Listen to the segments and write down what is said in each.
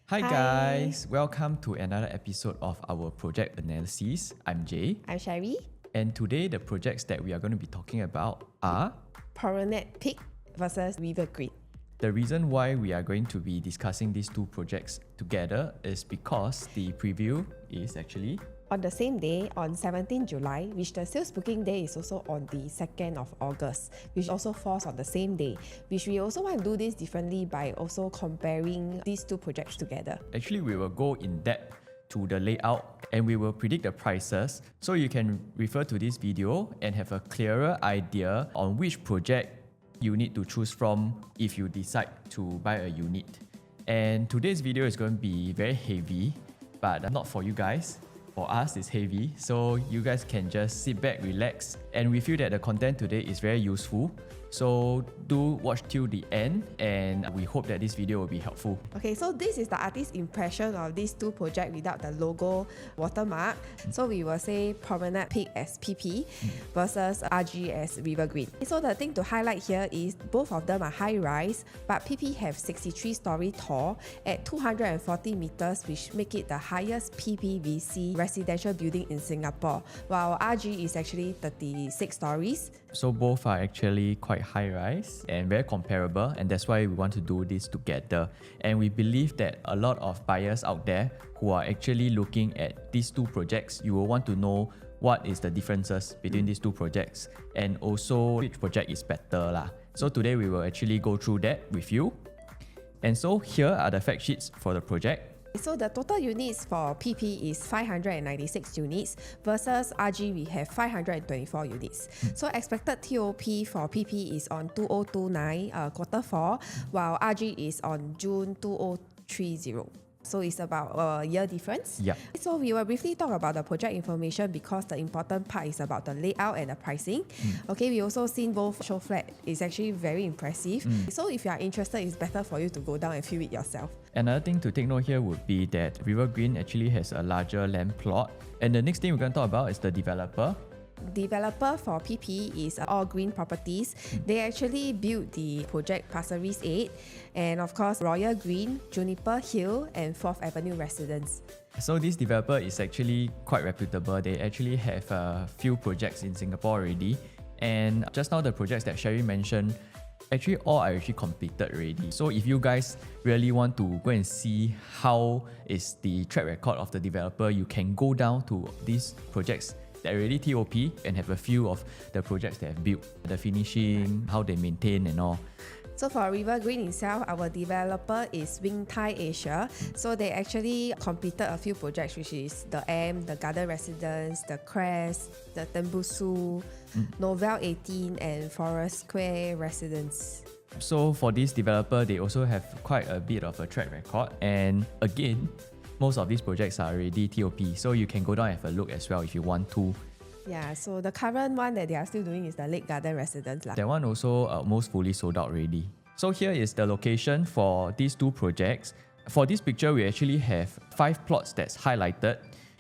Hi guys, welcome to another episode of our project analysis. I'm Jay. I'm Sherry. And today the projects that we are going to be talking about are Promenade Peak versus Rivergreen. the reason why we are going to be discussing these two projects together is because the preview is actually On the same day, on 17 July, which the sales booking day is also on the 2nd of August, which also falls on the same day, which we also want to do this differently by also comparing these two projects together. actually we will go in depth to the layout and we will predict the prices so you can refer to this video and have a clearer idea on which project you need to choose from if you decide to buy a unit. And today's video is going to be very heavy, but not for you guys. For us, it's heavy, so you guys can just sit back, relax, and we feel that the content today is very useful. So do watch till the end, and we hope that this video will be helpful. Okay, so this is the artist's impression of these two projects without the logo watermark. So we will say Promenade Peak as PP versus RG as Rivergreen. So the thing to highlight here is both of them are high rise, but PP have 63-story tall at 240 meters, which make it the highest PPVC residential building in Singapore, while RG is actually 36 stories. So both are actually quite high rise and very comparable, and that's why we want to do this together. And we believe that a lot of buyers out there who are actually looking at these two projects, you will want to know what is the differences between these two projects and also which project is better lah. So today we will actually go through that with you. And so here are the fact sheets for the project. So the total units for PP is 596 units versus RG we have 524 units. So expected TOP for PP is on 2029 Q4, while RG is on June 2030. So it's about a year difference. Yeah. So we will briefly talk about the project information because the important part is about the layout and the pricing. Okay, we also seen both SHOWFLAT. It's actually very impressive. So if you are interested, it's better for you to go down and feel it yourself. Another thing to take note here would be that Rivergreen actually has a larger land plot. And the next thing we're going to talk about is the developer. Developer for PP is All Green Properties. They actually built the project Pasir Ris 8 and of course Royal Green, Juniper Hill and 4th Avenue Residence. So this developer is actually quite reputable. They actually have a few projects in Singapore already. And just now the projects that Sherry mentioned, actually all are actually completed already. So if you guys really want to go and see how is the track record of the developer, you can go down to these projects that are already TOP and have a few of the projects they have built, the finishing, how they maintain and all. So for Rivergreen itself, our developer is Wing Thai Asia. So they actually completed a few projects, which is the M, the Garden Residence, the Crest, the Tembusu, Novel 18 and Forest Square Residence. So for this developer, they also have quite a bit of a track record, and again, most of these projects are already TOP, so you can go down and have a look as well if you want to. Yeah, so the current one that they are still doing is the Lake Garden Residence. That one also almost fully sold out already. So here is the location for these two projects. For this picture, we actually have 5 plots that's highlighted.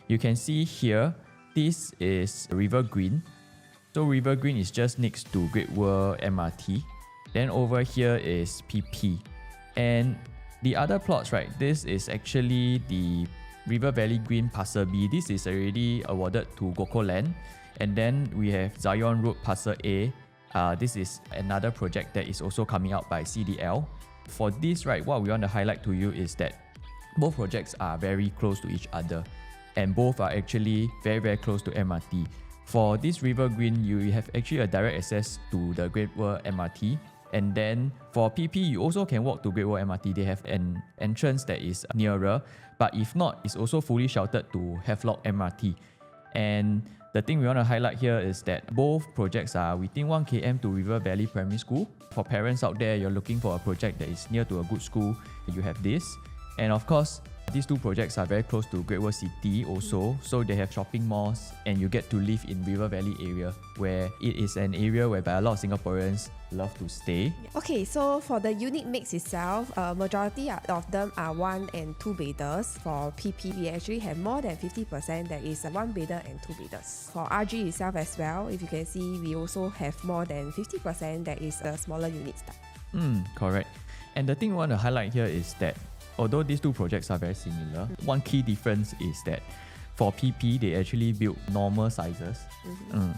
You can see here, this is Rivergreen. So Rivergreen is just next to Great World MRT. Then over here is PP. And the other plots, right, this is actually the River Valley Green Pasir B. This is already awarded to GoCo Land. And then we have Zion Road Pasir A. This is another project that is also coming out by CDL. For this, right, what we want to highlight to you is that both projects are very close to each other. And both are actually very, very close to MRT. For this Rivergreen, you have actually a direct access to the Great World MRT. And then for PP, you also can walk to Great World MRT. They have an entrance that is nearer, but if not, it's also fully sheltered to Havelock MRT. And the thing we want to highlight here is that both projects are within 1 km to River Valley Primary School. For parents out there, you're looking for a project that is near to a good school, you have this. And of course, these two projects are very close to Great World City also, so they have shopping malls and you get to live in River Valley area where it is an area whereby a lot of Singaporeans love to stay. Okay, so for the unit mix itself, majority of them are 1 and 2 beders. For PP, we actually have more than 50% that is 1 bedder and 2 beders. For RG itself as well, if you can see, we also have more than 50% that is a smaller unit style. Correct. And the thing we want to highlight here is that although these two projects are very similar, one key difference is that for PP, they actually built normal sizes.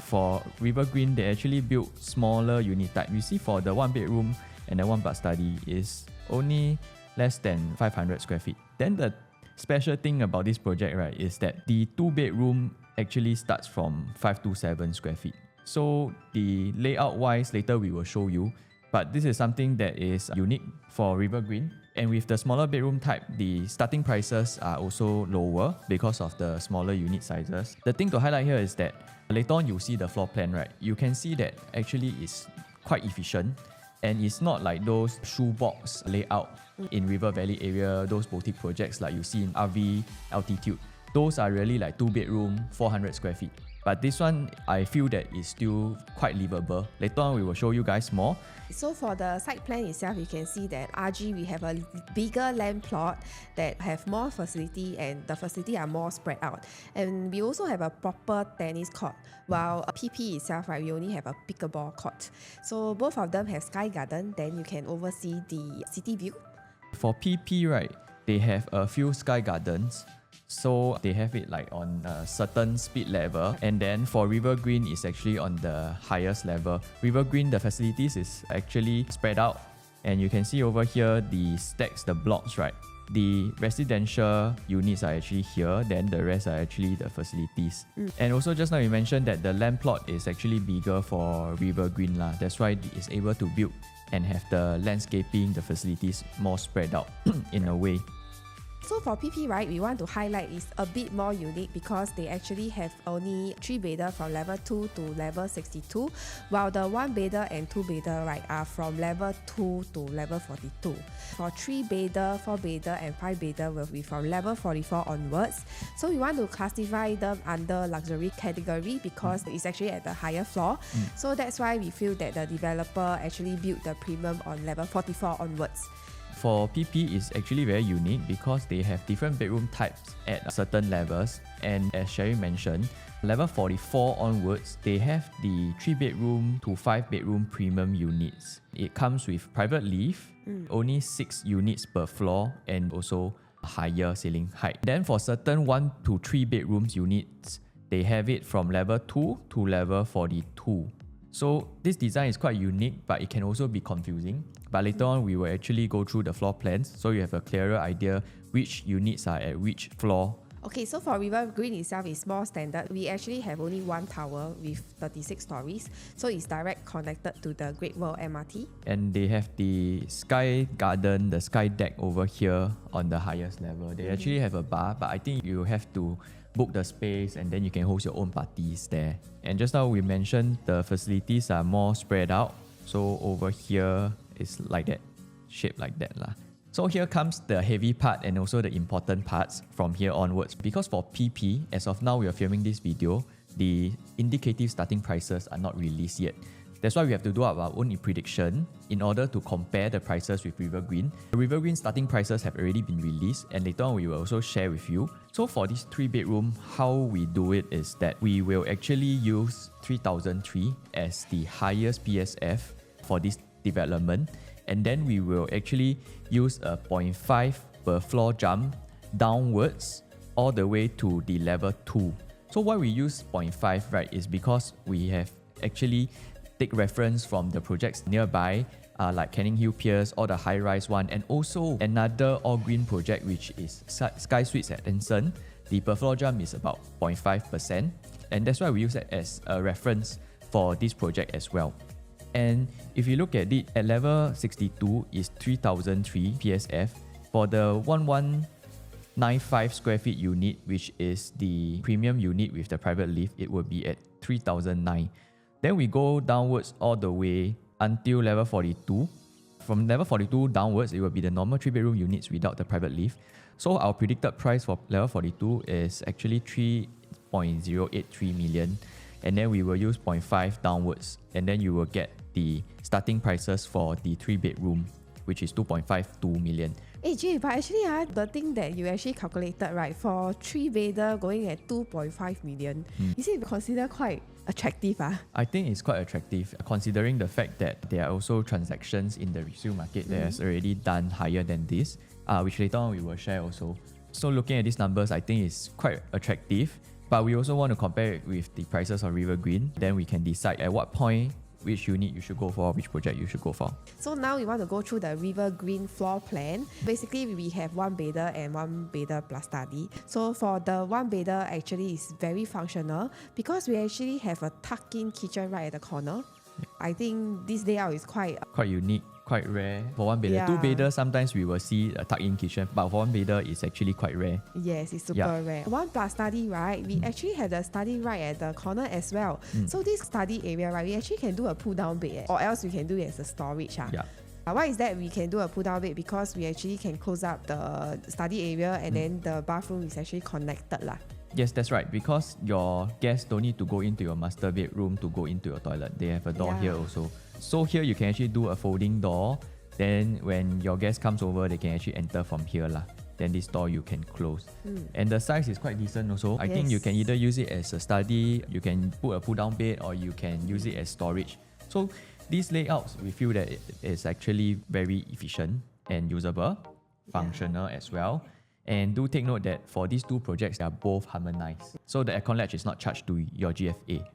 For Rivergreen, they actually built smaller unit type. You see, for the 1 bedroom and the 1 bath study is only less than 500 square feet. Then the special thing about this project, right, is that the 2 bedroom actually starts from 527 square feet. So the layout wise, later we will show you. But this is something that is unique for Rivergreen. And with the smaller bedroom type, the starting prices are also lower because of the smaller unit sizes. The thing to highlight here is that later on you'll see the floor plan, right? You can see that actually it's quite efficient and it's not like those shoebox layout in River Valley area, those boutique projects like you see in RV Altitude. Those are really like 2 bedroom, 400 square feet. But this one, I feel that is still quite livable. Later on, we will show you guys more. So for the site plan itself, you can see that RG, we have a bigger land plot that have more facility and the facility are more spread out. And we also have a proper tennis court, while PP itself, right, we only have a pickleball court. So both of them have sky garden, then you can oversee the city view. For PP, right, they have a few sky gardens. So they have it like on a certain speed level, and then for Rivergreen is actually on the highest level. Rivergreen, the facilities is actually spread out, and you can see over here the stacks, the blocks, right? The residential units are actually here, then the rest are actually the facilities. And also just now you mentioned that the land plot is actually bigger for Rivergreen lah. That's why it's able to build and have the landscaping, the facilities more spread out in a way. So for PP, right, we want to highlight is a bit more unique because they actually have only 3-bedder from level 2 to level 62, while the 1-bedder and 2-bedder, right, are from level 2 to level 42. For 3-bedder, 4-bedder and 5-bedder will be from level 44 onwards. So we want to classify them under luxury category because it's actually at the higher floor. So that's why we feel that the developer actually built the premium on level 44 onwards. For PP is actually very unique because they have different bedroom types at certain levels, and as Sherry mentioned, level 44 onwards, they have the 3-bedroom to 5-bedroom premium units. It comes with private lift, only 6 units per floor, and also higher ceiling height. Then for certain 1 to 3 bedrooms units, they have it from level 2 to level 42. So this design is quite unique, but it can also be confusing. But later on, we will actually go through the floor plans so you have a clearer idea which units are at which floor. Okay, so for Rivergreen itself is more standard. We actually have only one tower with 36 stories. So it's direct connected to the Great World MRT. And they have the sky garden, the sky deck over here on the highest level. They actually have a bar, but I think you have to book the space and then you can host your own parties there. And just now we mentioned the facilities are more spread out. So over here is like that, shaped like that lah. So here comes the heavy part and also the important parts from here onwards. Because for PP, as of now we are filming this video, the indicative starting prices are not released yet. That's why we have to do our own prediction in order to compare the prices with Rivergreen. The Rivergreen starting prices have already been released and later on we will also share with you. So for this 3-bedroom, how we do it is that we will actually use 3003 as the highest PSF for this development, and then we will actually use a 0.5 per floor jump downwards all the way to the level 2. So why we use 0.5, right, is because we have actually take reference from the projects nearby, like Canning Hill Piers or the high-rise one, and also another all-green project which is Sky Suites at Anson. The per floor jump is about 0.5%, and that's why we use that as a reference for this project as well. And if you look at it, at level 62 is 3003 PSF. For the 1195 square feet unit, which is the premium unit with the private lift, it will be at 3009. Then we go downwards all the way until level 42. From level 42 downwards, it will be the normal 3-bedroom units without the private lift. So our predicted price for level 42 is actually 3.083 million. And then we will use 0.5 downwards. And then you will get the starting prices for the 3-bedroom, which is 2.52 million. Hey Jay, but actually the thing that you actually calculated, right, for 3-bedder going at 2.5 million, is it considered quite attractive? I think it's quite attractive considering the fact that there are also transactions in the resale market that has already done higher than this. which later on we will share also. So looking at these numbers, I think it's quite attractive. But we also want to compare it with the prices of Rivergreen. Then we can decide at what point which unit you should go for, which project you should go for. So now we want to go through the Rivergreen floor plan. Basically, we have one bedder and one bedder plus study. So for the one bedder, actually is very functional because we actually have a tuck-in kitchen right at the corner. I think this layout is quite unique, quite rare for one bedder. Yeah. Two bedder, sometimes we will see a tuck-in kitchen, but for one bedder, it's actually quite rare. Yes, it's super rare. One plus study, right? We actually have the study right at the corner as well. So this study area, right, we actually can do a pull-down bed, or else we can do it as a storage. Why is that we can do a pull-down bed? Because we actually can close up the study area and then the bathroom is actually connected lah. Yes, that's right. Because your guests don't need to go into your master bedroom to go into your toilet. They have a door here also. So here you can actually do a folding door. Then when your guest comes over, they can actually enter from here lah. Then this door you can close. And the size is quite decent also. I think you can either use it as a study, you can put a pull-down bed, or you can use it as storage. So these layouts, we feel that it is actually very efficient and usable, functional as well. And do take note that for these two projects, they are both harmonized. So the aircon latch is not charged to your GFA.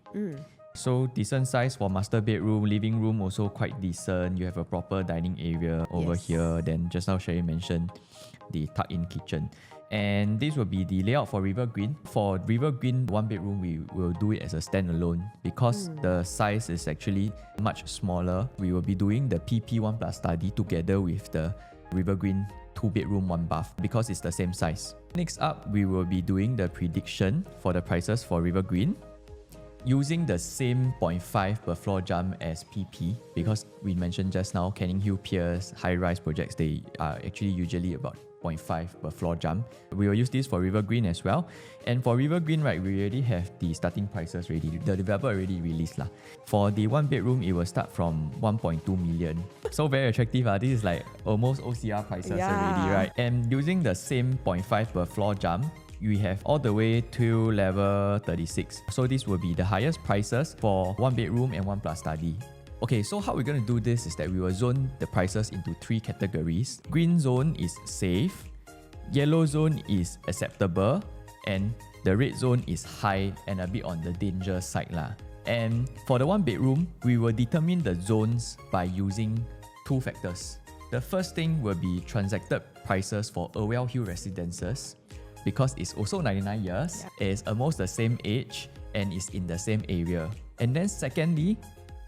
So decent size for master bedroom, living room also quite decent. You have a proper dining area over here. Then just now Sherry mentioned the tuck-in kitchen. And this will be the layout for Rivergreen. For Rivergreen one bedroom, we will do it as a standalone because the size is actually much smaller. We will be doing the PP1 plus study together with the Rivergreen 2-bedroom 1-bath because it's the same size. Next up, we will be doing the prediction for the prices for Rivergreen using the same 0.5 per floor jump as PP because we mentioned just now Canning Hill Piers high-rise projects, they are actually usually about 0.5 per floor jump. We will use this for Rivergreen as well. And for Rivergreen, right, we already have the starting prices ready. The developer already released lah. For the one bedroom, it will start from 1.2 million. So very attractive. This is like almost OCR prices already, right? And using the same 0.5 per floor jump, we have all the way to level 36. So this will be the highest prices for one bedroom and one plus study. Okay, so how we're going to do this is that we will zone the prices into 3 categories. Green zone is safe, yellow zone is acceptable, and the red zone is high and a bit on the danger side lah. And for the one bedroom, we will determine the zones by using 2 factors. The first thing will be transacted prices for Irwell Hill residences because it's also 99 years, it's almost the same age, and is in the same area. And then secondly,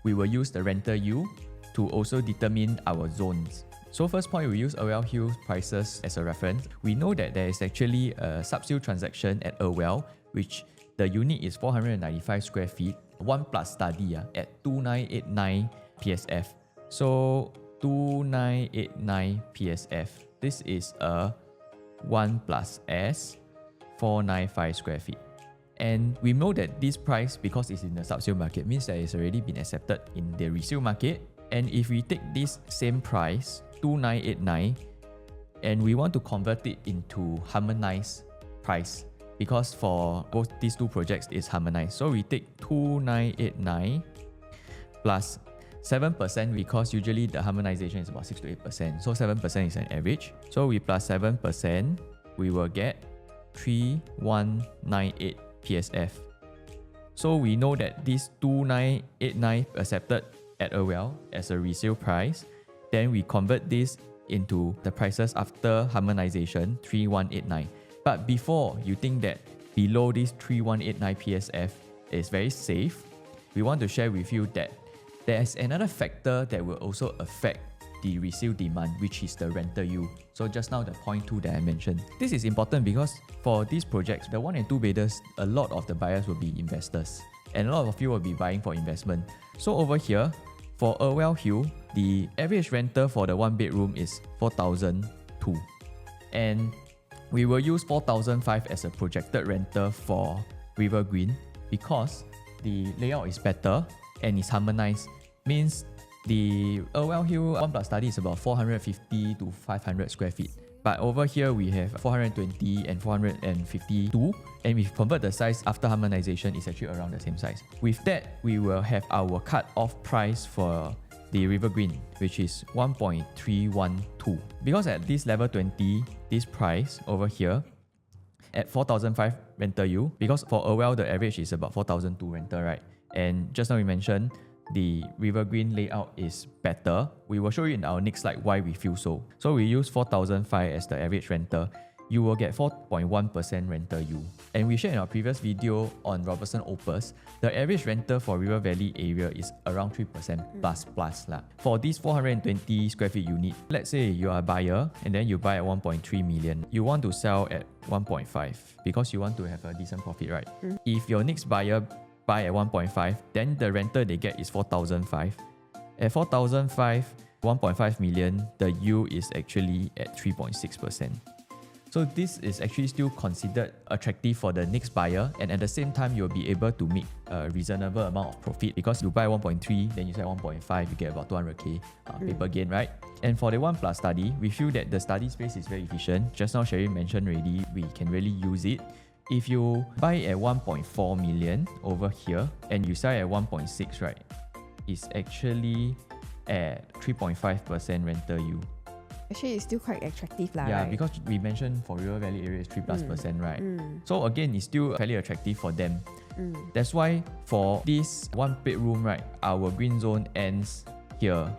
we will use the rental yield to also determine our zones. So first point, we use Irwell Hill prices as a reference. We know that there is actually a sub-sale transaction at Irwell, which the unit is 495 square feet, 1 plus study at 2989 PSF. So 2989 PSF. This is a 1 plus S, 495 square feet. And we know that this price, because it's in the sub-sale market, means that it's already been accepted in the resale market. And if we take this same price, 2989, and we want to convert it into harmonized price, because for both these two projects, it's harmonized. So we take 2989 plus 7% because usually the harmonization is about 6 to 8%. So 7% is an average. So we plus 7%, we will get 3198 PSF. So we know that this 2989 accepted at Irwell as a resale price. Then we convert this into the prices after harmonization, 3189. But before you think that below this 3189 PSF is very safe, we want to share with you that there's another factor that will also affect the resale demand, which is the rental yield. So just now the point 2 that I mentioned. This is important because for these projects, the 1 and 2 bedders, a lot of the buyers will be investors. And a lot of you will be buying for investment. So over here, for Irwell Hill, the average rental for the 1 bedroom is 4,002. And we will use 4,005 as a projected rental for Rivergreen because the layout is better and it's harmonized. Means the Irwell Hill 1 plus study is about 450 to 500 square feet. But over here, we have 420 and 452. And we convert the size after harmonization, it's actually around the same size. With that, we will have our cut-off price for the Rivergreen, which is 1.312. Because at this level 20, this price over here, at 4,005 rental yield, because for a well, the average is about 4,002 rental, right? And just now we mentioned the Rivergreen layout is better. We will show you in our next slide why we feel so. So we use 4,005 as the average rental. You will get 4.1% rental yield. And we shared in our previous video on Robertson Opus, the average rental for River Valley area is around 3% plus lah. For this 420 square feet unit, let's say you are a buyer and then you buy at 1.3 million. You want to sell at 1.5 because you want to have a decent profit, right? If your next buyer buy at 1.5, then the rental they get is 4,005. At 4,005, 1.5 million, the yield is actually at 3.6%. So this is actually still considered attractive for the next buyer, and at the same time you'll be able to make a reasonable amount of profit because you buy 1.3, then you sell 1.5, you get about 200k paper gain, right? And for the 1+ study, we feel that the study space is very efficient. Just now Sherry mentioned already, we can really use it. If you buy at 1.4 million over here and you sell at 1.6, right, it's actually at 3.5% rental yield. Actually, it's still quite attractive lah. Yeah, right? because we mentioned for River Valley area is 3+%, right? So again, it's still fairly attractive for them. That's why for this 1 bedroom, right, our green zone ends here.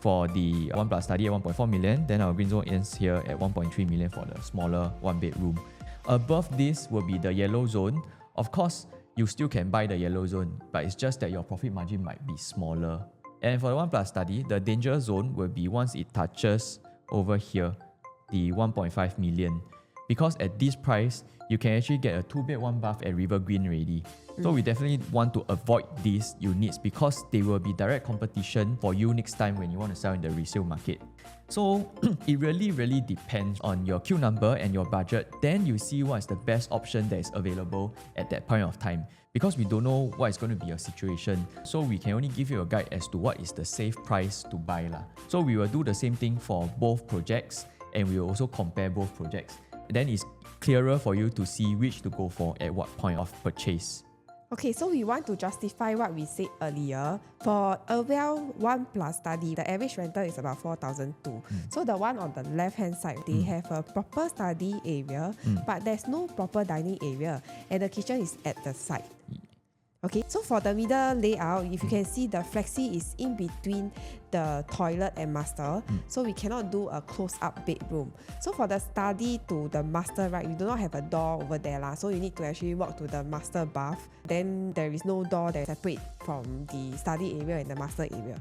For the 1+ study at 1.4 million, then our green zone ends here at 1.3 million for the smaller 1 bedroom. Above this will be the yellow zone. Of course, you still can buy the yellow zone, but it's just that your profit margin might be smaller. And for the 1+ study, the danger zone will be once it touches over here, the 1.5 million. Because at this price, you can actually get a 2-bed 1-bath at Rivergreen already. So we definitely want to avoid these units because they will be direct competition for you next time when you want to sell in the resale market. So it really depends on your queue number and your budget. Then you see what is the best option that is available at that point of time. Because we don't know what is going to be your situation, so we can only give you a guide as to what is the safe price to buy lah. So we will do the same thing for both projects, and we will also compare both projects. Then it's clearer for you to see which to go for at what point of purchase. Okay, so we want to justify what we said earlier. For a well 1+ study, the average rental is about 4,002. So the one on the left-hand side, they have a proper study area, but there's no proper dining area, and the kitchen is at the side. Okay, so for the middle layout, if you can see, the flexi is in between the toilet and master, so we cannot do a close-up bedroom. So for the study to the master, right, we do not have a door over there lah, so you need to actually walk to the master bath. Then there is no door that separate from the study area and the master area.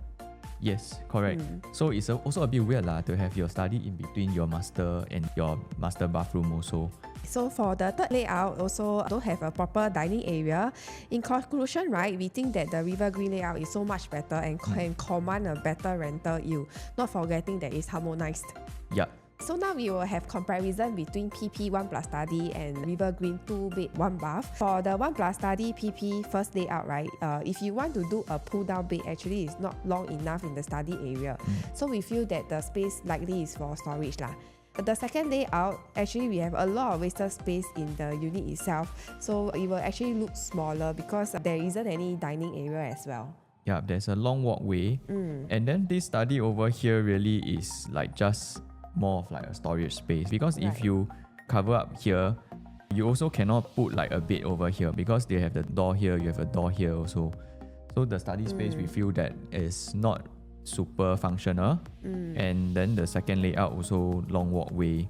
Yes, correct. So it's also a bit weird lah to have your study in between your master and your master bathroom also. So for the third layout, also don't have a proper dining area. In conclusion, right, we think that the Rivergreen layout is so much better and can command a better rental yield, not forgetting that it's harmonized. Yeah. So now we will have comparison between PP 1+ study and Rivergreen 2-bed 1-bath. For the 1+ study PP first layout, right, if you want to do a pull-down bed, actually it's not long enough in the study area. So we feel that the space likely is for storage lah. The second layout, actually we have a lot of wasted space in the unit itself, so it will actually look smaller because there isn't any dining area as well. Yeah, there's a long walkway, and then this study over here really is like just more of like a storage space, because if you cover up here, you also cannot put like a bed over here because they have the door here, you have a door here also. So the study space we feel that is not super functional, and then the second layout also long walkway,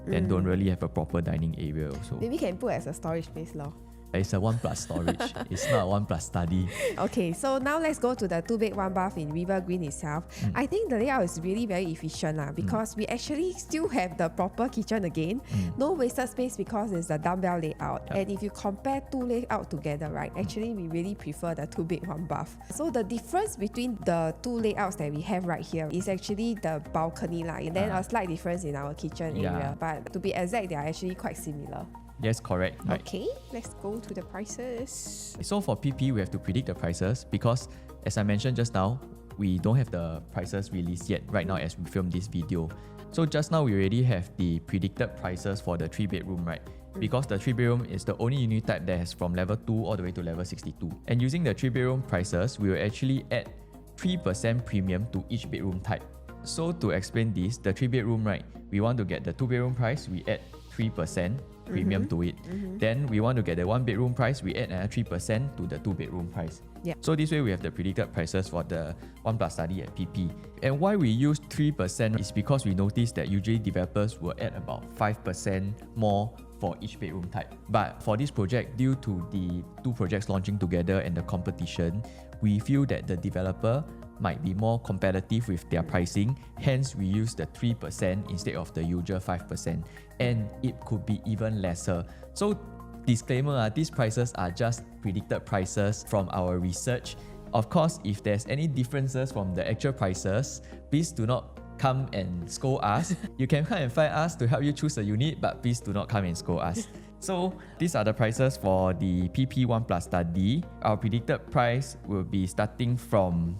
and don't really have a proper dining area also. Maybe can put as a storage space lor. It's a 1+ storage. It's not a 1+ study. Okay, so now let's go to the 2-bed 1-bath in Rivergreen itself. I think the layout is really very efficient because we actually still have the proper kitchen again. No wasted space because it's a dumbbell layout. And if you compare 2 layouts together, right, actually we really prefer the 2-bed 1-bath. So the difference between the 2 layouts that we have right here is actually the balcony and then a slight difference in our kitchen area. But to be exact, they are actually quite similar. Yes, correct. Right. Okay, let's go to the prices. So for PP, we have to predict the prices because, as I mentioned just now, we don't have the prices released yet right now as we film this video. So just now we already have the predicted prices for the 3-bedroom, right? Because the 3-bedroom is the only unit type that has from level 2 all the way to level 62. And using the 3-bedroom prices, we will actually add 3% premium to each bedroom type. So to explain this, the 3-bedroom, right, we want to get the 2-bedroom price, we add 3% premium to it. Then we want to get the 1-bedroom price, we add another 3% to the 2-bedroom price. Yeah. So this way we have the predicted prices for the 1+ study at PP. And why we use 3% is because we noticed that usually developers will add about 5% more for each bedroom type. But for this project, due to the 2 projects launching together and the competition, we feel that the developer might be more competitive with their pricing, hence we use the 3% instead of the usual 5%, and it could be even lesser. So disclaimer, these prices are just predicted prices from our research. Of course, if there's any differences from the actual prices, please do not come and scold us. You can come and find us to help you choose a unit, but please do not come and scold us. So these are the prices for the PP1+ study. Our predicted price will be starting from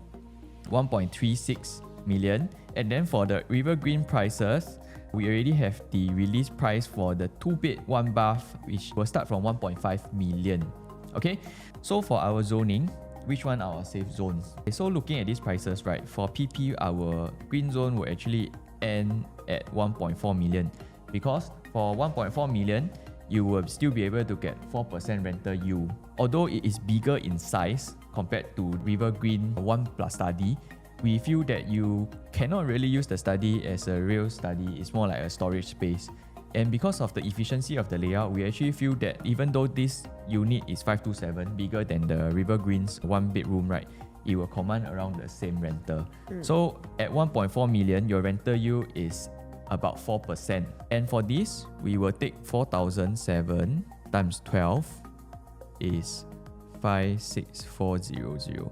1.36 million, and then for the Rivergreen prices, we already have the release price for the 2-bed 1-bath, which will start from 1.5 million. Okay, so for our zoning, which one are our safe zones? Okay, so looking at these prices, right, for PP, our green zone will actually end at 1.4 million, because for 1.4 million, you will still be able to get 4% rental yield. Although it is bigger in size compared to Rivergreen 1+ study, we feel that you cannot really use the study as a real study. It's more like a storage space. And because of the efficiency of the layout, we actually feel that even though this unit is 527, bigger than the Rivergreen's 1-bedroom, right, it will command around the same rental. So at 1.4 million, your rental yield is about 4%. And for this, we will take 4,007 times 12 is 56400.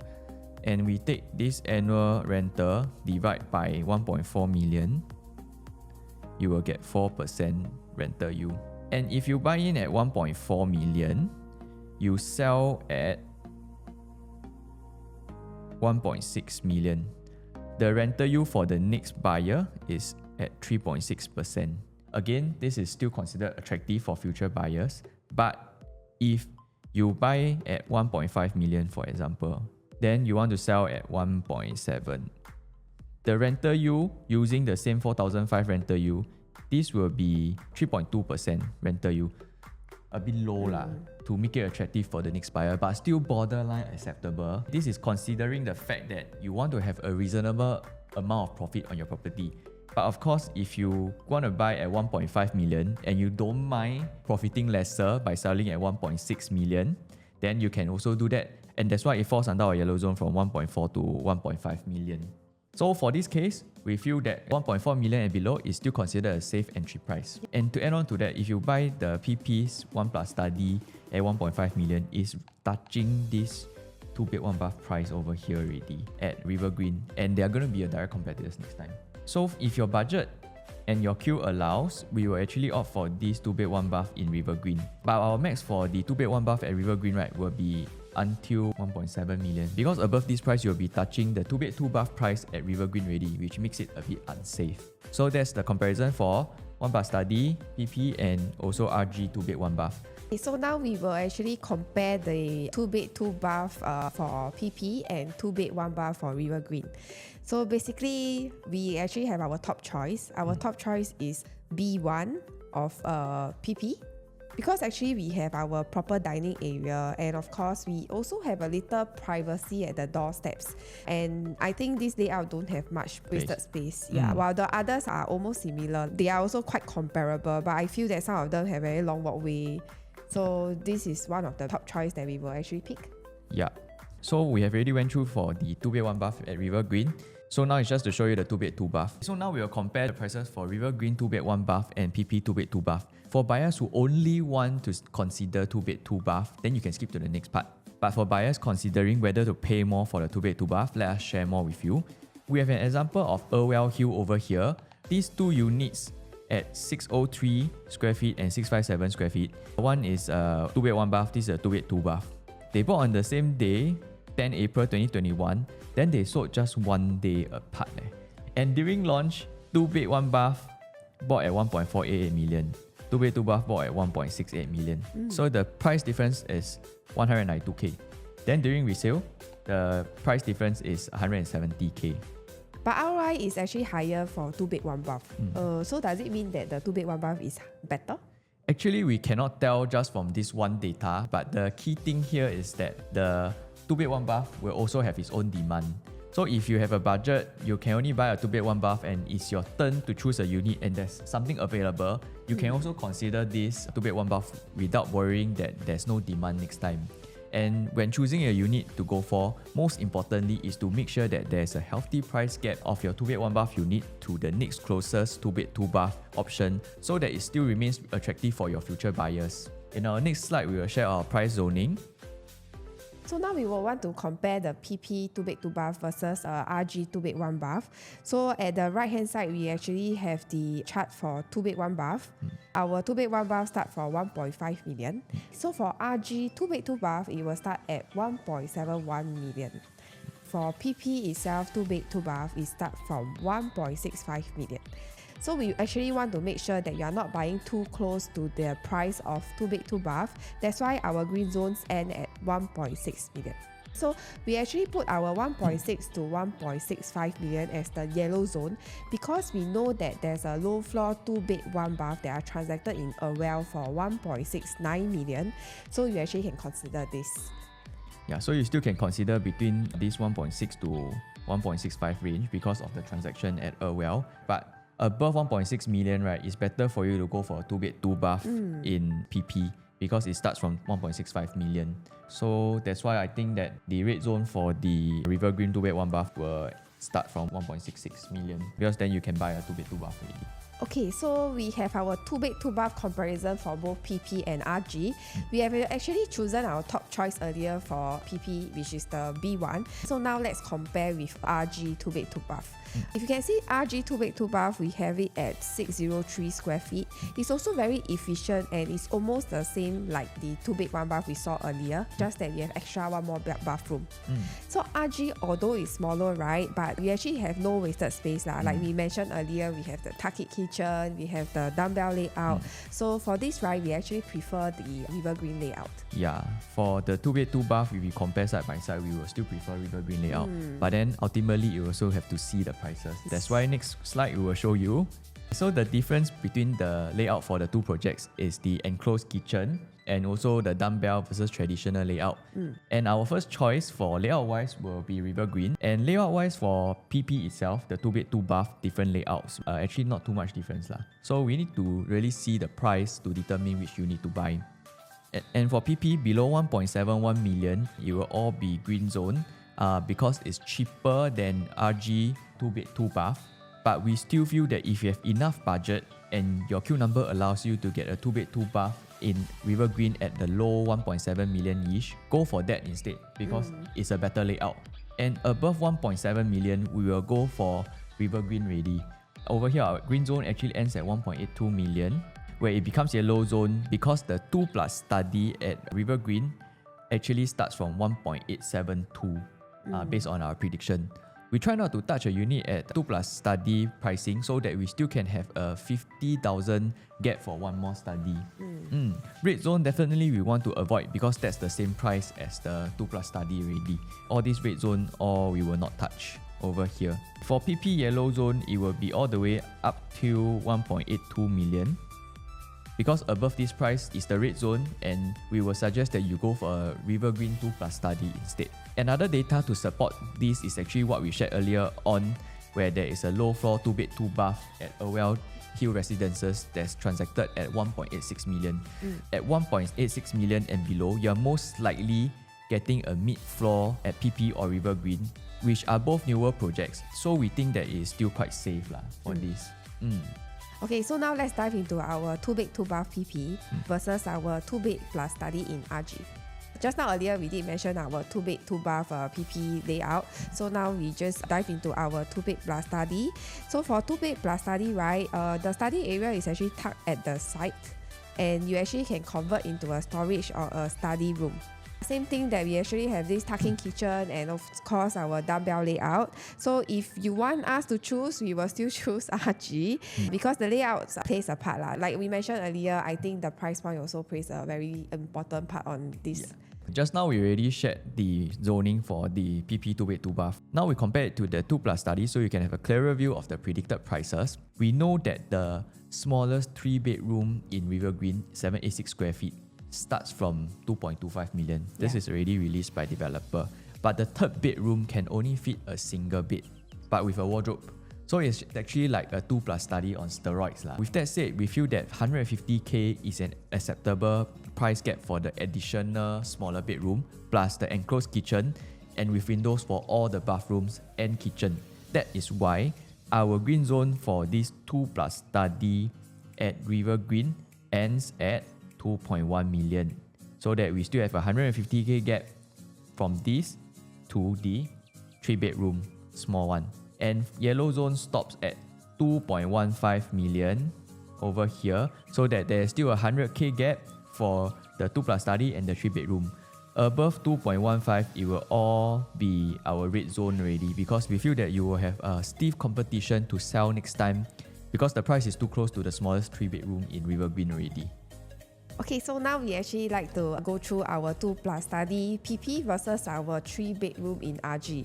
And we take this annual rental divide by 1.4 million, you will get 4% rental yield. And if you buy in at 1.4 million, you sell at 1.6 million. The rental yield for the next buyer is at 3.6%. Again, this is still considered attractive for future buyers, but if you buy at 1.5 million, for example, then you want to sell at 1.7. The rental yield using the same 4,005 rental yield, this will be 3.2% rental yield. A bit low to make it attractive for the next buyer, but still borderline acceptable. This is considering the fact that you want to have a reasonable amount of profit on your property. But of course, if you want to buy at 1.5 million and you don't mind profiting lesser by selling at 1.6 million, then you can also do that. And that's why it falls under our yellow zone from 1.4 to 1.5 million. So for this case, we feel that 1.4 million and below is still considered a safe entry price. And to add on to that, if you buy the PP's 1+ study at 1.5 million, is touching this 2-bed 1-bath price over here already at Rivergreen, and they are going to be a direct competitors next time. So if your budget and your queue allows, we will actually opt for this 2-bed 1-bath in Rivergreen. But our max for the 2-bed 1-bath at Rivergreen, right, will be until 1.7 million, because above this price you'll be touching the 2-bed 2-bath price at Rivergreen already, which makes it a bit unsafe. So that's the comparison for 1+ study, PP, and also RG 2-bed 1-bath. So now we will actually compare the 2-bed 2-bath for PP and 2-bed 1-bath for Rivergreen. So basically, we actually have our top choice. Our top choice is B1 of PP. Because actually we have our proper dining area, and of course we also have a little privacy at the doorsteps, and I think this layout don't have much wasted space. While the others are almost similar, they are also quite comparable, but I feel that some of them have very long walkway. So this is one of the top choice that we will actually pick. Yeah. So we have already went through for the 2-bed 1-bath at Rivergreen. So now it's just to show you the 2-bed 2-bath. So now we will compare the prices for Rivergreen 2-bed 1-bath and PP 2-bed 2-bath. For buyers who only want to consider 2-bed 2-bath, then you can skip to the next part. But for buyers considering whether to pay more for the 2-bed 2-bath, let us share more with you. We have an example of Irwell Hill over here. These two units at 603 square feet and 657 square feet. One is a 2-bed 1-bath, this is a 2-bed 2-bath. They bought on the same day, 10 April 2021, then they sold just one day apart. And during launch, 2-bed 1-bath bought at 1.488 million. 2-bed 2-bath bought at 1.68 million. So the price difference is 192k. Then during resale, the price difference is 170k. But ROI is actually higher for 2 bed 1 bath. So does it mean that the 2 bed 1 bath is better? Actually, we cannot tell just from this one data, but the key thing here is that the 2 bed 1 bath will also have its own demand. So if you have a budget, you can only buy a 2 bed 1 bath and it's your turn to choose a unit and there's something available, you can also consider this 2 bed 1 bath without worrying that there's no demand next time. And when choosing a unit to go for, most importantly is to make sure that there's a healthy price gap of your 2 bed 1 bath unit to the next closest 2 bed 2 bath option so that it still remains attractive for your future buyers. In our next slide, we will share our price zoning. So now we will want to compare the PP 2 bed 2 bath versus RG 2 bed 1 bath. So at the right hand side, we actually have the chart for 2 bed 1 bath. Our 2 bed 1 bath start for 1.5 million. So for RG 2 bed 2 bath, it will start at 1.71 million. For PP itself, 2 bed 2 bath, it starts from 1.65 million. So we actually want to make sure that you are not buying too close to the price of 2 bed 2 bath. That's why our green zones end at 1.6 million. So we actually put our 1.6 to 1.65 million as the yellow zone because we know that there's a low floor 2 bed 1 bath that are transacted in a well for 1.69 million. So you actually can consider this. Yeah, so you still can consider between this 1.6 to 1.65 range because of the transaction at a well. But above 1.6 million, right, it's better for you to go for a 2 bed 2 bath in PP because it starts from 1.65 million. So that's why I think that the rate zone for the Rivergreen 2 bed 1 bath will start from 1.66 million because then you can buy a 2 bed 2 bath already. Okay, so we have our 2 bed 2 bath comparison for both PP and RG. We have actually chosen our top choice earlier for PP, which is the B1. So now let's compare with RG 2 bed 2 bath. If you can see RG 2 bed 2 bath, we have it at 603 square feet. It's also very efficient and it's almost the same like the 2 bed 1 bath we saw earlier, just that we have extra one more bathroom. So RG, although it's smaller, right, but we actually have no wasted space lah. Like we mentioned earlier, we have the tuck-in kitchen, we have the dumbbell layout. So for this, right, we actually prefer the Rivergreen layout. Yeah, for the 2 bed 2 bath, if we compare side by side, we will still prefer Rivergreen layout. But then ultimately, you also have to see the prices. That's why next slide we will show you. So the difference between the layout for the two projects is the enclosed kitchen and also the dumbbell versus traditional layout. And our first choice for layout wise will be Rivergreen, and layout wise for PP itself, the 2 bed 2 bath, different layouts, actually not too much difference lah. So we need to really see the price to determine which you need to buy. And for PP below 1.71 million, it will all be green zone because it's cheaper than RG 2 bed 2 bath. But we still feel that if you have enough budget and your queue number allows you to get a 2 bed 2 bath in Rivergreen at the low 1.7 million-ish, go for that instead because it's a better layout. And above 1.7 million, we will go for Rivergreen ready. Over here, our green zone actually ends at 1.82 million, where it becomes yellow zone because the 2 plus study at Rivergreen actually starts from 1.872 based on our prediction. We try not to touch a unit at 2 plus study pricing so that we still can have a 50,000 gap for one more study. Red zone definitely we want to avoid because that's the same price as the 2 plus study already. All this red zone, all we will not touch over here. For PP yellow zone, it will be all the way up to 1.82 million. Because above this price is the red zone, and we will suggest that you go for a Rivergreen 2 plus study instead. Another data to support this is actually what we shared earlier on, where there is a low floor 2 bed 2 bath at Awell Hill Residences that's transacted at 1.86 million. At 1.86 million and below, you're most likely getting a mid-floor at PP or Rivergreen, which are both newer projects. So we think that it is still quite safe for this. Okay, so now let's dive into our 2 bed 2 bath PP versus our 2 bed plus study in RG. Just now earlier we did mention our 2 bed 2 bath PP layout. So now we just dive into our 2 bed plus study. So for 2 bed plus study, right, the study area is actually tucked at the side, and you actually can convert into a storage or a study room. Same thing that we actually have this tuck-in kitchen and of course our dumbbell layout. So if you want us to choose, we will still choose RG because the layouts plays a part lah. Like we mentioned earlier, I think the price point also plays a very important part on this. Yeah. Just now we already shared the zoning for the PP 2 bed 2 bath. Now we compare it to the 2+ study so you can have a clearer view of the predicted prices. We know that the smallest 3-bedroom in Rivergreen, 786 square feet, starts from 2.25 million. This is already released by developer. But the 3rd bedroom can only fit a single bed, but with a wardrobe. So it's actually like a 2+ study on steroids lah. With that said, we feel that 150k is an acceptable price gap for the additional smaller bedroom plus the enclosed kitchen and with windows for all the bathrooms and kitchen. That is why our green zone for this 2+ study at Rivergreen ends at 2.1 million. So that we still have a 150k gap from this to the 3-bedroom small one. And yellow zone stops at 2.15 million over here, so that there's still a 100k gap for the 2+ study and the 3-bedroom. Above 2.15, it will all be our red zone already because we feel that you will have a stiff competition to sell next time because the price is too close to the smallest 3-bedroom in Rivergreen already. Okay, so now we actually like to go through our 2+ study PP versus our 3-bedroom in RG.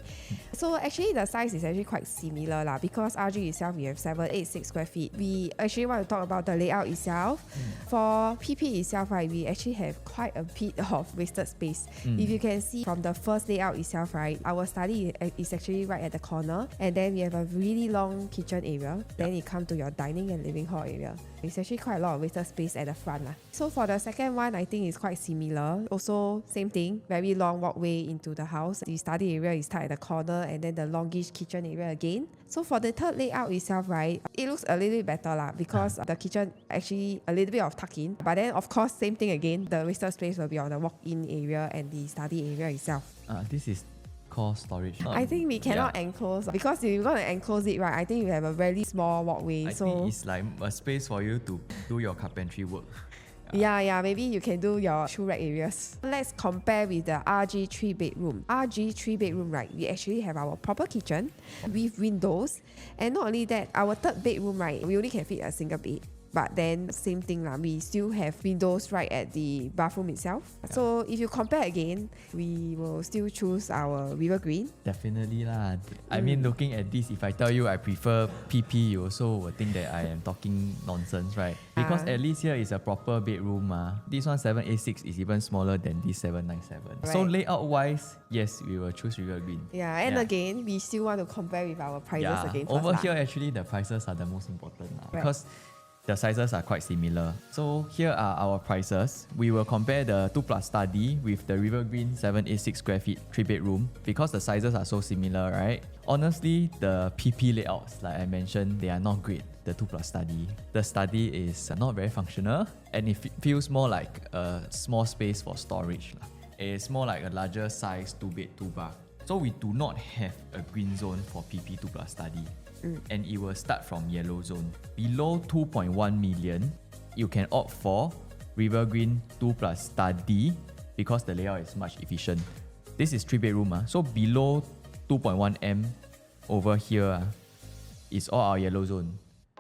So actually the size is actually quite similar lah because RG itself we have 786 square feet. We actually want to talk about the layout itself. For PP itself, right, we actually have quite a bit of wasted space. If you can see from the first layout itself, right, our study is actually right at the corner and then we have a really long kitchen area. Then it comes to your dining and living hall area. It's actually quite a lot of wasted space at the front lah. So for the second one, I think it's quite similar. Also, same thing, very long walkway into the house. The study area is tight at the corner and then the longish kitchen area again. So for the third layout itself, right, it looks a little bit better lah because the kitchen actually a little bit of tuck-in. But then of course, same thing again, the wasted space will be on the walk-in area and the study area itself. This is called storage. I think we cannot enclose because if you're going to enclose it, right, I think you have a very small walkway. I think it's like a space for you to do your carpentry work. Yeah, maybe you can do your shoe rack areas. Let's compare with the RG 3-bedroom. RG 3-bedroom, right, we actually have our proper kitchen with windows. And not only that, our 3rd bedroom, right, we only can fit a single bed. But then same thing lah, we still have windows right at the bathroom itself. So if you compare again, we will still choose our Rivergreen. Definitely lah. I mean, looking at this, if I tell you I prefer PP, you also will think that I am talking nonsense, right? Because at least here is a proper bedroom. This one 786 is even smaller than this 797. Right. So layout wise, yes, we will choose Rivergreen. Yeah, and again, we still want to compare with our prices again first. Over here, actually, the prices are the most important right. Because the sizes are quite similar. So here are our prices. We will compare the 2+ study with the Rivergreen 786 square feet 3-bedroom because the sizes are so similar, right? Honestly, the PP layouts, like I mentioned, they are not great. The 2+ study. The study is not very functional and it feels more like a small space for storage. It's more like a larger size 2-bed 2-bath. So we do not have a green zone for PP 2+ study. And it will start from yellow zone. Below 2.1 million, you can opt for Rivergreen 2+ study because the layout is much efficient. This is 3-bedroom. So below 2.1 M over here is all our yellow zone.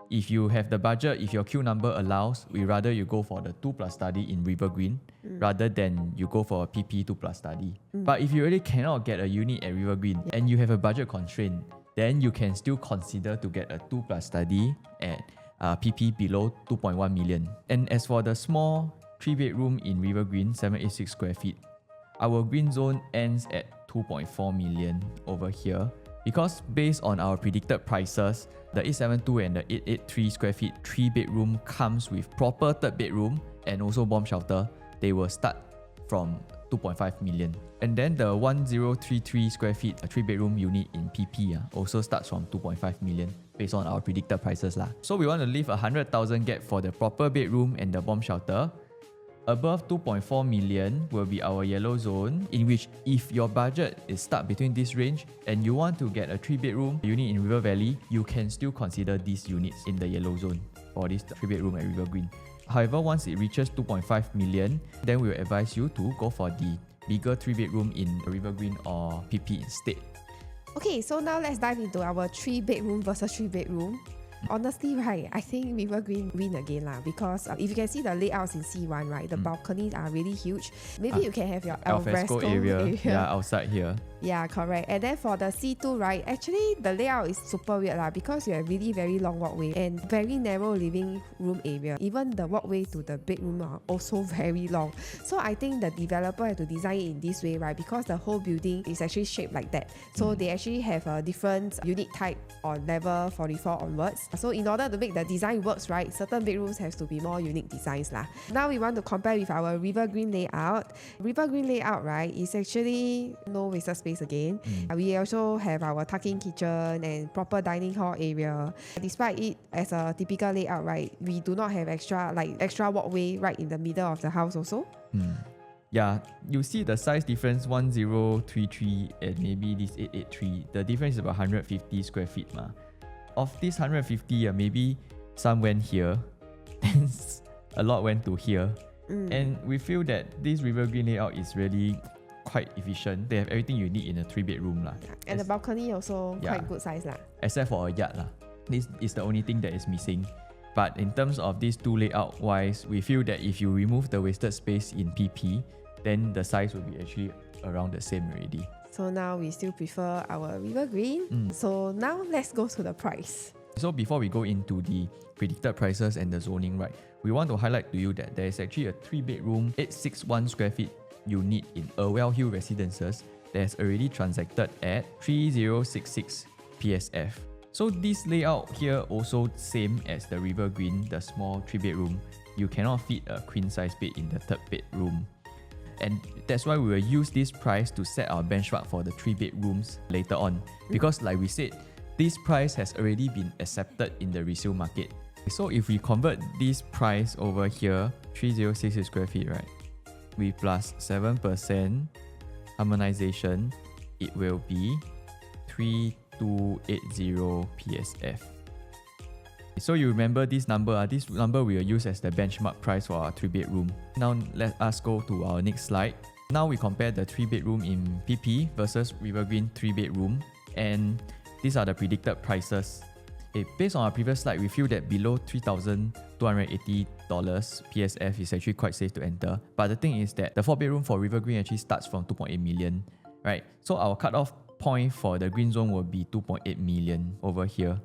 If you have the budget, if your queue number allows, we rather you go for the 2+ study in Rivergreen rather than you go for a PP 2+ study. But if you really cannot get a unit at Rivergreen and you have a budget constraint, then you can still consider to get a 2+ study at PP below 2.1 million. And as for the small 3-bedroom in Rivergreen, 786 square feet, our green zone ends at 2.4 million over here because based on our predicted prices, the 872 and the 883 square feet 3-bedroom comes with proper 3rd bedroom and also bomb shelter. They will start from 2.5 million. And then the 1033 square feet 3-bedroom unit in PP also starts from 2.5 million based on our predicted prices lah. So we want to leave 100,000 gap for the proper bedroom and the bomb shelter. Above 2.4 million will be our yellow zone, in which if your budget is stuck between this range and you want to get a 3-bedroom unit in River Valley, you can still consider these units in the yellow zone for this 3-bedroom at Rivergreen. However, once it reaches 2.5 million, then we'll advise you to go for the bigger 3-bedroom in Rivergreen or PP instead. Okay, so now let's dive into our 3-bedroom versus 3-bedroom. Honestly, right, I think Rivergreen win again lah, because if you can see the layouts in C1, right, the balconies are really huge. Maybe you can have your alfresco area. Yeah, outside here. Yeah, correct. And then for the C2, right, actually the layout is super weird lah, because you have really very long walkway and very narrow living room area. Even the walkway to the bedroom are also very long. So I think the developer had to design it in this way, right, because the whole building is actually shaped like that. So they actually have a different unit type on level 44 onwards. So in order to make the design works, right, certain bedrooms have to be more unique designs lah. Now we want to compare with our Rivergreen layout. Rivergreen layout, right, is actually no wasted space again. We also have our tuck-in kitchen and proper dining hall area. Despite it as a typical layout, right, we do not have extra walkway right in the middle of the house also. Yeah, you see the size difference 1033 and maybe this 883. The difference is about 150 square feet. Of this 150, maybe some went here, then a lot went to here. And we feel that this Rivergreen layout is really quite efficient. They have everything you need in a 3-bedroom. And the balcony also quite good size. Except for a yard. This is the only thing that is missing. But in terms of these two layout wise, we feel that if you remove the wasted space in PP, then the size will be actually around the same already. So now we still prefer our Rivergreen. So now let's go to the price. So before we go into the predicted prices and the zoning, right, we want to highlight to you that there is actually a 3-bedroom 861 square feet unit in Irwell Hill Residences that has already transacted at 3066 PSF. So this layout here also same as the Rivergreen, the small 3-bedroom. You cannot fit a queen size bed in the 3rd bedroom. And that's why we will use this price to set our benchmark for the 3-bedrooms later on. Because like we said, this price has already been accepted in the resale market. So if we convert this price over here, 3066 square feet, right, with plus 7% harmonization, it will be 3280 PSF. So you remember this number we will use as the benchmark price for our 3-bedroom. Now let us go to our next slide. Now we compare the 3-bedroom in PP versus Rivergreen 3-bedroom, and these are the predicted prices. Based on our previous slide, we feel that below $3,280 PSF is actually quite safe to enter. But the thing is that the 4-bedroom for Rivergreen actually starts from 2.8 million, right? So our cutoff point for the green zone will be 2.8 million over here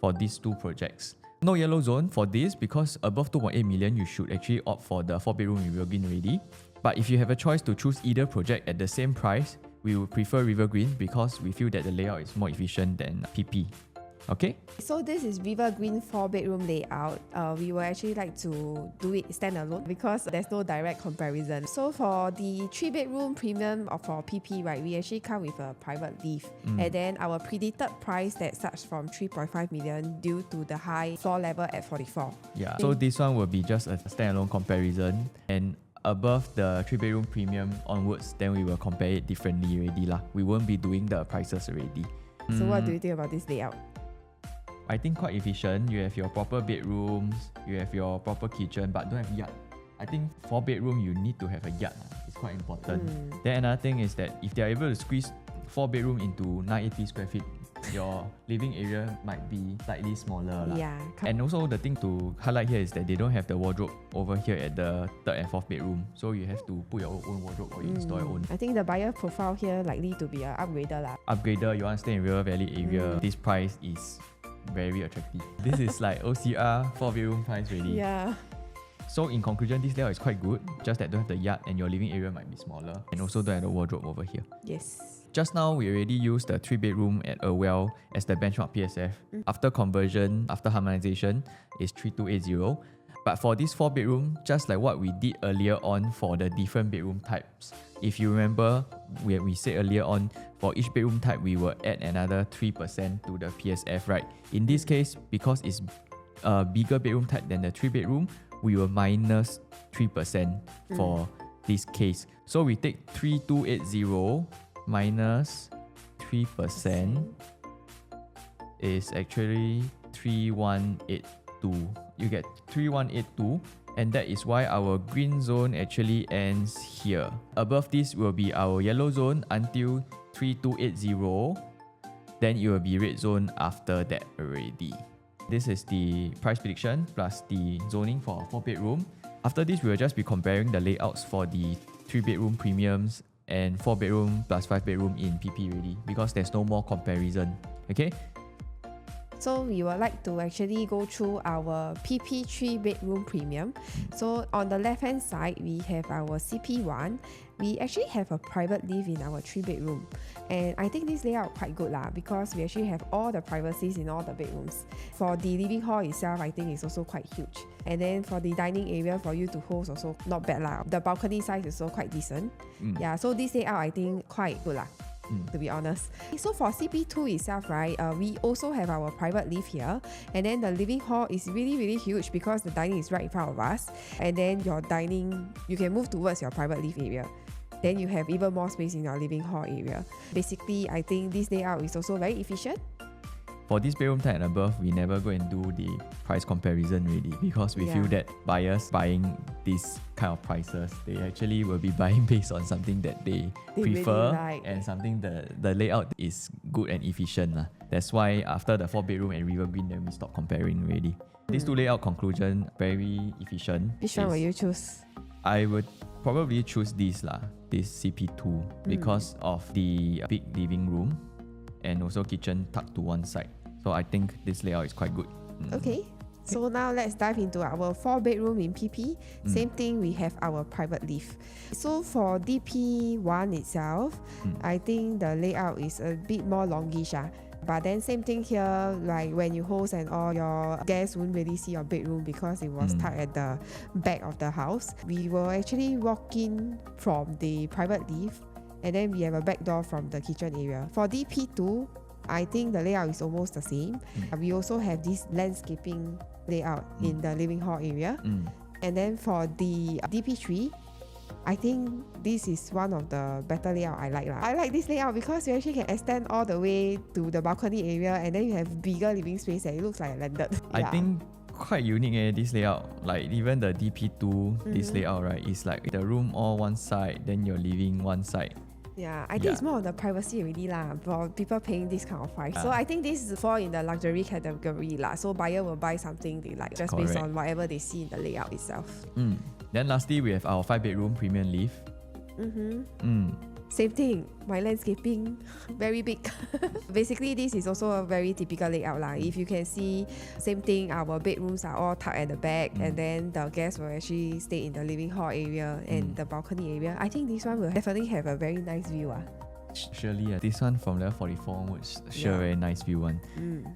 for these two projects. No yellow zone for this because above 2.8 million, you should actually opt for the 4-bedroom Rivergreen already. But if you have a choice to choose either project at the same price, we would prefer Rivergreen because we feel that the layout is more efficient than PP. Okay? So this is Rivergreen 4-bedroom layout. We will actually like to do it standalone because there's no direct comparison. So for the 3-bedroom premium or for PP, right, we actually come with a private lift. And then our predicted price that starts from 3.5 million due to the high floor level at 44. Yeah, so this one will be just a standalone comparison, and above the 3-bedroom premium onwards, then we will compare it differently already. We won't be doing the prices already. So what do you think about this layout? I think quite efficient. You have your proper bedrooms, you have your proper kitchen, but don't have yard. I think 4-bedroom you need to have a yard. It's quite important. Then another thing is that if they are able to squeeze 4-bedroom into 980 square feet, your living area might be slightly smaller. Yeah. And also the thing to highlight here is that they don't have the wardrobe over here at the 3rd and 4th bedroom. So you have to put your own wardrobe or you install your own. I think the buyer profile here likely to be an upgrader. Upgrader, you want to stay in River Valley area. This price is very attractive. This is like OCR 4-bedroom price really. Yeah. So in conclusion, this layout is quite good, just that don't have the yard and your living area might be smaller, and also don't have the wardrobe over here. Yes. Just now, we already used the 3-bedroom at Irwell as the benchmark PSF. After conversion, after harmonization, is 3280. But for this 4-bedroom, just like what we did earlier on for the different bedroom types, if you remember, we said earlier on, for each bedroom type, we will add another 3% to the PSF, right? In this case, because it's a bigger bedroom type than the 3-bedroom, we will minus 3% for this case. So we take 3280 minus 3% is actually 3182. You get 3182, And that is why our green zone actually ends here. Above this will be our yellow zone until 3280. Then it will be red zone after that already. This is the price prediction plus the zoning for a 4-bedroom. After this, we will just be comparing the layouts for the 3-bedroom premiums and 4-bedroom plus 5-bedroom in PP already, because there's no more comparison. Okay? So we would like to actually go through our PP 3-bedroom premium. So on the left hand side, we have our CP1. We actually have a private lift in our 3-bedroom. And I think this layout quite good lah, because we actually have all the privacies in all the bedrooms. For the living hall itself, I think it's also quite huge. And then for the dining area for you to host also not bad lah. The balcony size is also quite decent. Yeah, so this layout I think quite good lah. To be honest. So for CP2 itself, right, we also have our private lift here, and then the living hall is really huge because the dining is right in front of us, and then your dining, you can move towards your private lift area. Then you have even more space in your living hall area. Basically, I think this layout is also very efficient. For this bedroom type and above, we never go and do the price comparison really, because we feel that buyers buying these kind of prices, they actually will be buying based on something that they prefer, really like, and something the layout is good and efficient. That's why after the 4-bedroom and Rivergreen, then we stop comparing already. These two layout conclusion, very efficient. Which one will you choose? I would probably choose this CP2 because of the big living room and also kitchen tucked to one side. So I think this layout is quite good. Okay. So now let's dive into our 4-bedroom in PP. Same thing, we have our private lift. So for DP1 itself, I think the layout is a bit more longish. But then same thing here, like when you host and all, your guests won't really see your bedroom because it was tucked at the back of the house. We will actually walk in from the private lift, and then we have a back door from the kitchen area. For DP2, I think the layout is almost the same. We also have this landscaping layout in the living hall area. And then for the DP3, I think this is one of the better layout I like. I like this layout because you actually can extend all the way to the balcony area, and then you have bigger living space and it looks like a landed. I think quite unique this layout. Like even the DP2, this layout, right, is like the room all one side, then your living one side. Yeah, I think it's more of the privacy already lah, for people paying this kind of price. So I think this is fall in the luxury category lah. So buyer will buy something they like just based on whatever they see in the layout itself. Then lastly, we have our 5-bedroom premium lift. Same thing, my landscaping, very big. Basically, this is also a very typical layout lah. If you can see, same thing, our bedrooms are all tucked at the back, and then the guests will actually stay in the living hall area and the balcony area. I think this one will definitely have a very nice view. Surely, this one from level 44 onwards, very nice view one.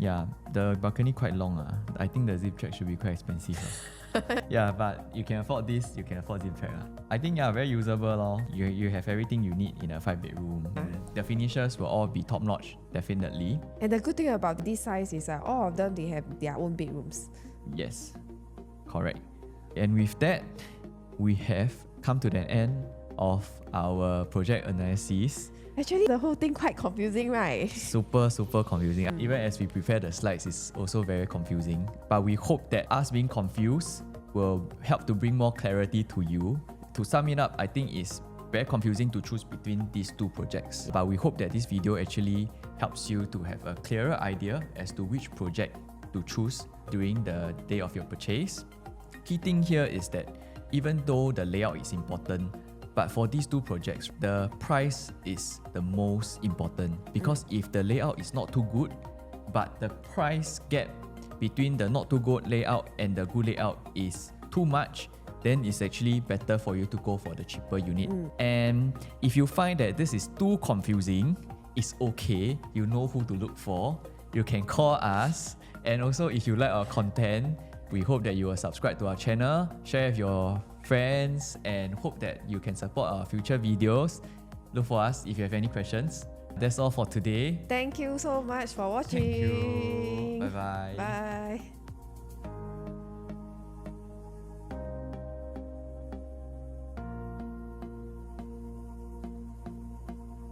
Yeah, the balcony quite long. I think the zip track should be quite expensive. Yeah, but you can afford this, you can afford zip track. I think very usable. You have everything you need in a 5-bedroom. The finishes will all be top notch, definitely. And the good thing about this size is all of them, they have their own bedrooms. Yes, correct. And with that, we have come to the end of our project analysis. Actually, the whole thing quite confusing, right? Super confusing. Even as we prepare the slides, it's also very confusing. But we hope that us being confused will help to bring more clarity to you. To sum it up, I think it's very confusing to choose between these two projects. But we hope that this video actually helps you to have a clearer idea as to which project to choose during the day of your purchase. Key thing here is that even though the layout is important, but for these two projects, the price is the most important, because if the layout is not too good, but the price gap between the not too good layout and the good layout is too much, then it's actually better for you to go for the cheaper unit. And if you find that this is too confusing, it's okay, you know who to look for. You can call us. And also, if you like our content, we hope that you will subscribe to our channel, share with your friends, and hope that you can support our future videos. Look for us if you have any questions. That's all for today. Thank you so much for watching. Thank you. Bye-bye. Bye.